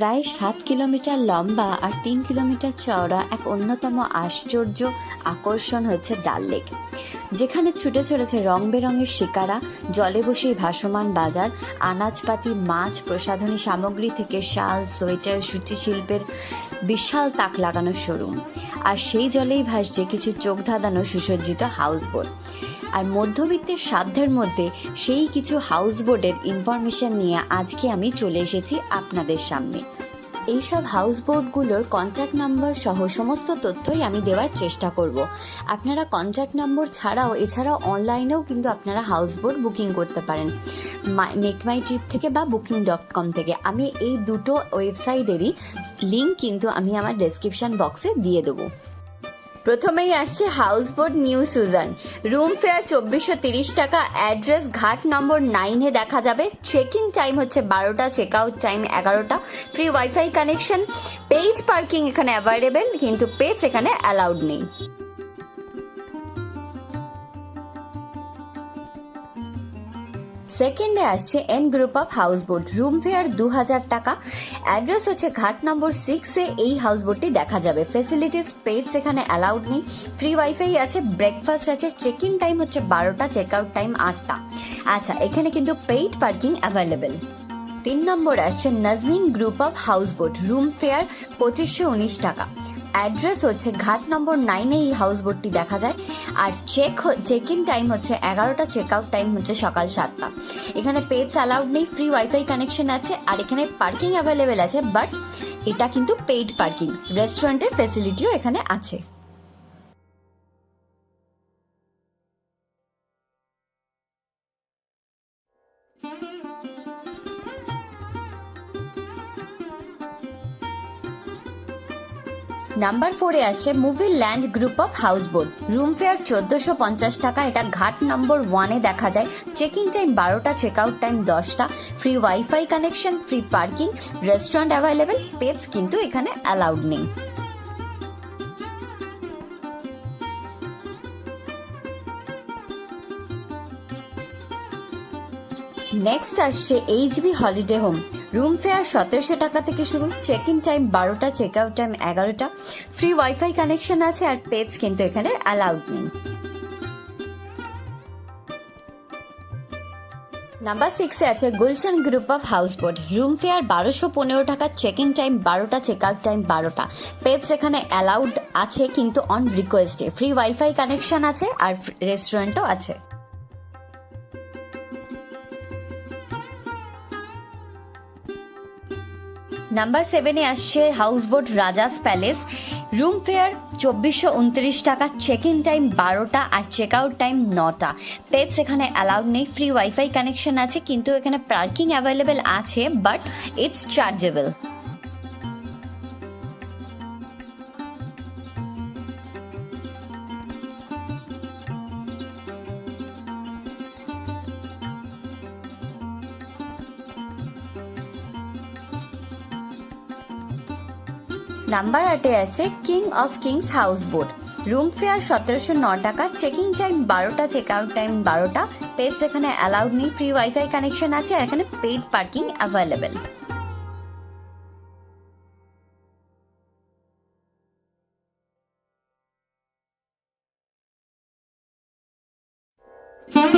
প্রায় 7 কিলোমিটার লম্বা আর 3 কিলোমিটার চওড়া এক অন্যতম আশ্চর্য আকর্ষণ হচ্ছে ডাল লেক, যেখানে ছুটে চলেছে রং বেরঙের শিকারা, জলে বসেই ভাসমান বাজার, আনাজপাতি, মাছ, প্রসাধনী সামগ্রী থেকে শাল, সোয়েটার, সূচি শিল্পের বিশাল তাক লাগানো শোরুম। আর সেই জলেই ভাসছে কিছু চোখ ধাঁধানো সুসজ্জিত হাউসবোট। আর মধ্যবিত্তের সাধ্যের মধ্যে সেই কিছু হাউসবোটের ইনফরমেশন নিয়ে আজকে আমি চলে এসেছি আপনাদের সামনে। এইসব হাউসবোটগুলোর কন্ট্যাক্ট নাম্বার সহ সমস্ত তথ্যই আমি দেওয়ার চেষ্টা করব। আপনারা কন্ট্যাক্ট নম্বর এছাড়াও অনলাইনেও কিন্তু আপনারা হাউসবোট বুকিং করতে পারেন, মেক মাই ট্রিপ থেকে বা booking.com থেকে। আমি এই দুটো ওয়েবসাইটেরই লিঙ্ক কিন্তু আমি আমার ডেসক্রিপশন বক্সে দিয়ে দেবো। প্রথমেই আসছে houseboat new Sujan. Room fare 2430 টাকা। অ্যাড্রেস ঘাট নম্বর 9-এ দেখা যাবে। চেক ইন টাইম হচ্ছে 12টা, চেক আউট টাইম 11টা। Free wifi connection, paid parking এখানে অ্যাভেলেবেল, কিন্তু পেটস এখানে অ্যালাউড নেই। সেকেন্ডে আসছে N group of houseboat. Room fare 2000 টাকা। অ্যাড্রেস হচ্ছে ঘাট নম্বর 6-এ এই হাউসবোটটি দেখা যাবে। ফেসিলিটিস, পেটস এখানে অ্যালাউড নেই। ফ্রি ওয়াইফাই আছে, ব্রেকফাস্ট আছে। চেক ইন টাইম হচ্ছে 12টা, চেক আউট টাইম 8টা। আচ্ছা, এখানে কিন্তু পেইড পার্কিং অ্যাভেলেবেল। 3 নম্বর আসছে Naznin group of houseboat. Room fare 2519 টাকা। অ্যাড্রেস হচ্ছে ঘাট নম্বর 9-এ এই হাউসবোটটি দেখা যায়। আর চেক ইন টাইম হচ্ছে 11টা, চেক আউট টাইম হচ্ছে সকাল 7টা। এখানে পেটস অ্যালাউড নেই, ফ্রি ওয়াইফাই কানেকশন আছে, আর এখানে পার্কিং অ্যাভেলেবেল আছে, বাট এটা কিন্তু পেইড পার্কিং। রেস্টুরেন্টের ফেসিলিটিও এখানে আছে। নাম্বার 4-এ আসছে movie land group of houseboat. Room fare 1450 টাকা। এটা ঘাট নম্বর 1-এ দেখা যায়। চেক ইন টাইম 12টা, চেক আউট টাইম 10টা। Free wifi connection, free parking, restaurant available, pets কিন্তু এখানে অ্যালাউড নেই। নেক্সট আসছে HB holiday home. Room fare 1700 টাকা থেকে শুরু। চেক ইন টাইম 12টা, চেক আউট টাইম 11টা। ফ্রি ওয়াইফাই কানেকশন আছে, আর পেটস কিন্তু এখানে অ্যালাউড নেই। নাম্বার 6-এ আছে Gulshan group of houseboat. Room fare 1215 টাকা। চেক ইন টাইম 12টা, চেক আউট টাইম 12টা। পেটস এখানে অ্যালাউড আছে, কিন্তু অন রিকোয়েস্টে। ফ্রি ওয়াইফাই কানেকশন আছে, আর রেস্টুরেন্টও আছে। নাম্বার 7-এ আসছে houseboat Raja's palace. Room fare 2429 টাকা। চেক ইন টাইম 12টা, আর চেক আউট টাইম 9টা। পেটস এখানে অ্যালাউড নেই। ফ্রি ওয়াইফাই কানেকশন আছে, কিন্তু এখানে পার্কিং অ্যাভেলেবেল আছে, বাট ইটস চার্জেবল। নাম্বার 8-এ আছে king of kings houseboat. Room fare 1709 টাকা। চেকিং টাইম 12টা, চেক আউট টাইম 12টা। পেটস এখানে অ্যালাউড নেই। ফ্রি ওয়াইফাই কানেকশন আছে, আর এখানে পেইড পার্কিং অ্যাভেলেবেল।